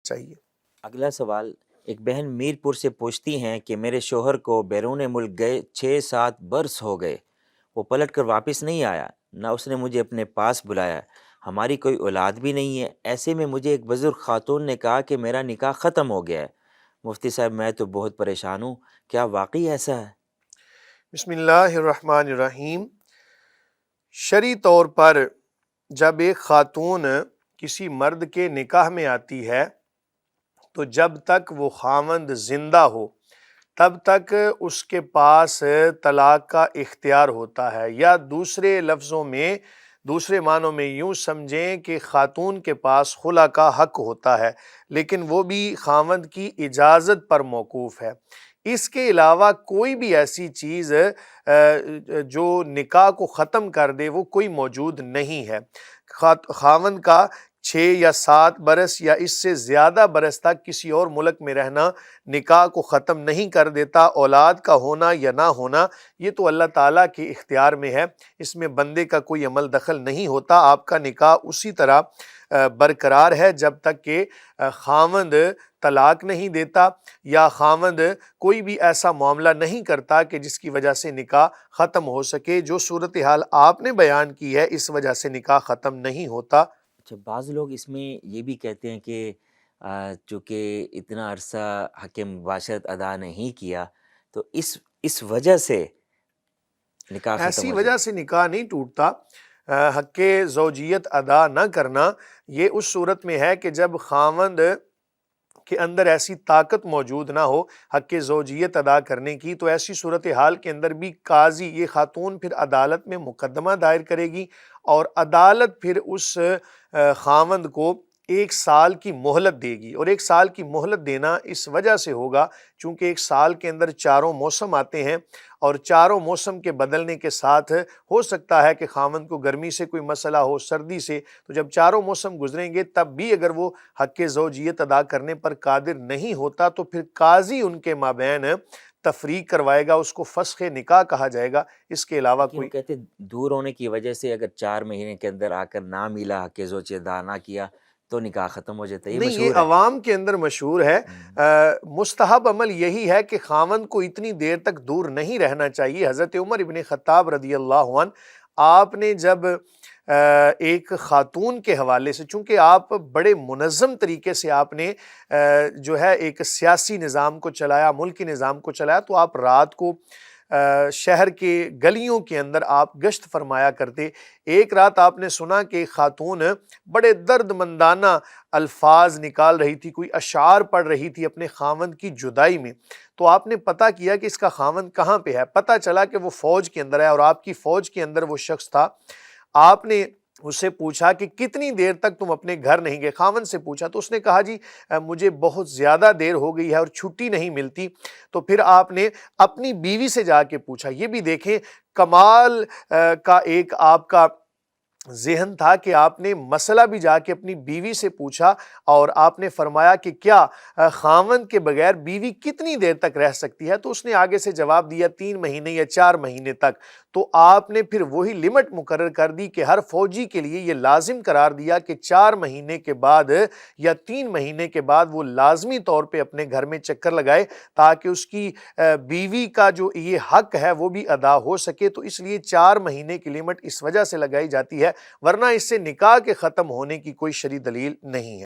چاہیے۔ اگلا سوال، ایک بہن میرپور سے پوچھتی ہیں کہ میرے شوہر کو بیرون ملک گئے 6-7 برس ہو گئے، وہ پلٹ کر واپس نہیں آیا، نہ اس نے مجھے اپنے پاس بلایا، ہماری کوئی اولاد بھی نہیں ہے، ایسے میں مجھے ایک بزرگ خاتون نے کہا کہ میرا نکاح ختم ہو گیا ہے۔ مفتی صاحب میں تو بہت پریشان ہوں، کیا واقعی ایسا ہے؟ بسم اللہ الرحمن الرحیم۔ شرعی طور پر جب ایک خاتون کسی مرد کے نکاح میں آتی ہے تو جب تک وہ خاوند زندہ ہو تب تک اس کے پاس طلاق کا اختیار ہوتا ہے، یا دوسرے لفظوں میں، دوسرے معنوں میں یوں سمجھیں کہ خاتون کے پاس خلا کا حق ہوتا ہے، لیکن وہ بھی خاوند کی اجازت پر موقوف ہے۔ اس کے علاوہ کوئی بھی ایسی چیز جو نکاح کو ختم کر دے وہ کوئی موجود نہیں ہے۔ خاوند کا 6 یا 7 برس یا اس سے زیادہ برس تک کسی اور ملک میں رہنا نکاح کو ختم نہیں کر دیتا۔ اولاد کا ہونا یا نہ ہونا یہ تو اللہ تعالیٰ کے اختیار میں ہے، اس میں بندے کا کوئی عمل دخل نہیں ہوتا۔ آپ کا نکاح اسی طرح برقرار ہے جب تک کہ خاوند طلاق نہیں دیتا یا خاوند کوئی بھی ایسا معاملہ نہیں کرتا کہ جس کی وجہ سے نکاح ختم ہو سکے۔ جو صورتحال آپ نے بیان کی ہے اس وجہ سے نکاح ختم نہیں ہوتا۔ اچھا، بعض لوگ اس میں یہ بھی کہتے ہیں کہ چونکہ اتنا عرصہ حق مباشرت ادا نہیں کیا تو اس وجہ سے نکاح ختم ایسی ہو وجہ سے نکاح نہیں ٹوٹتا۔ حق زوجیت ادا نہ کرنا یہ اس صورت میں ہے کہ جب خاوند کے اندر ایسی طاقت موجود نہ ہو حق زوجیت ادا کرنے کی، تو ایسی صورتحال کے اندر بھی قاضی، یہ خاتون پھر عدالت میں مقدمہ دائر کرے گی اور عدالت پھر اس خاوند کو 1 سال کی مہلت دے گی، اور 1 سال کی مہلت دینا اس وجہ سے ہوگا چونکہ 1 سال کے اندر چاروں موسم آتے ہیں، اور چاروں موسم کے بدلنے کے ساتھ ہو سکتا ہے کہ خاوند کو گرمی سے کوئی مسئلہ ہو، سردی سے، تو جب چاروں موسم گزریں گے تب بھی اگر وہ حق زوجیت ادا کرنے پر قادر نہیں ہوتا تو پھر قاضی ان کے مابین تفریق کروائے گا، اس کو فسخ نکاح کہا جائے گا۔ اس کے علاوہ وہ کوئی کہتے دور ہونے کی وجہ سے اگر 4 مہینے کے اندر آ کر نہ ملا، حق زوجیت ادا نہ کیا تو نکاح ختم ہو جاتا ہے، یہ نہیں، مشہور یہ ہے۔ عوام کے اندر مشہور ہے۔ مستحب عمل یہی ہے کہ خاوند کو اتنی دیر تک دور نہیں رہنا چاہیے۔ حضرت عمر ابن خطاب رضی اللہ عنہ، آپ نے جب ایک خاتون کے حوالے سے، چونکہ آپ بڑے منظم طریقے سے آپ نے جو ہے ایک سیاسی نظام کو چلایا، ملکی نظام کو چلایا، تو آپ رات کو شہر کے گلیوں کے اندر آپ گشت فرمایا کرتے۔ ایک رات آپ نے سنا کہ خاتون بڑے درد مندانہ الفاظ نکال رہی تھی، کوئی اشعار پڑھ رہی تھی اپنے خاوند کی جدائی میں، تو آپ نے پتہ کیا کہ اس کا خاوند کہاں پہ ہے۔ پتہ چلا کہ وہ فوج کے اندر ہے، اور آپ کی فوج کے اندر وہ شخص تھا۔ آپ نے اس سے پوچھا کہ کتنی دیر تک تم اپنے گھر نہیں گئے، خاوند سے پوچھا، تو اس نے کہا جی مجھے بہت زیادہ دیر ہو گئی ہے اور چھٹی نہیں ملتی۔ تو پھر آپ نے اپنی بیوی سے جا کے پوچھا۔ یہ بھی دیکھیں کمال کا ایک آپ کا ذہن تھا کہ آپ نے مسئلہ بھی جا کے اپنی بیوی سے پوچھا، اور آپ نے فرمایا کہ کیا خاوند کے بغیر بیوی کتنی دیر تک رہ سکتی ہے، تو اس نے آگے سے جواب دیا 3 مہینے یا 4 مہینے تک۔ تو آپ نے پھر وہی لمٹ مقرر کر دی کہ ہر فوجی کے لیے یہ لازم قرار دیا کہ 4 مہینے کے بعد یا 3 مہینے کے بعد وہ لازمی طور پہ اپنے گھر میں چکر لگائے، تاکہ اس کی بیوی کا جو یہ حق ہے وہ بھی ادا ہو سکے۔ تو اس لیے 4 مہینے کی لمٹ اس وجہ سے لگائی جاتی ہے، ورنہ اس سے نکاح کے ختم ہونے کی کوئی شرعی دلیل نہیں ہے۔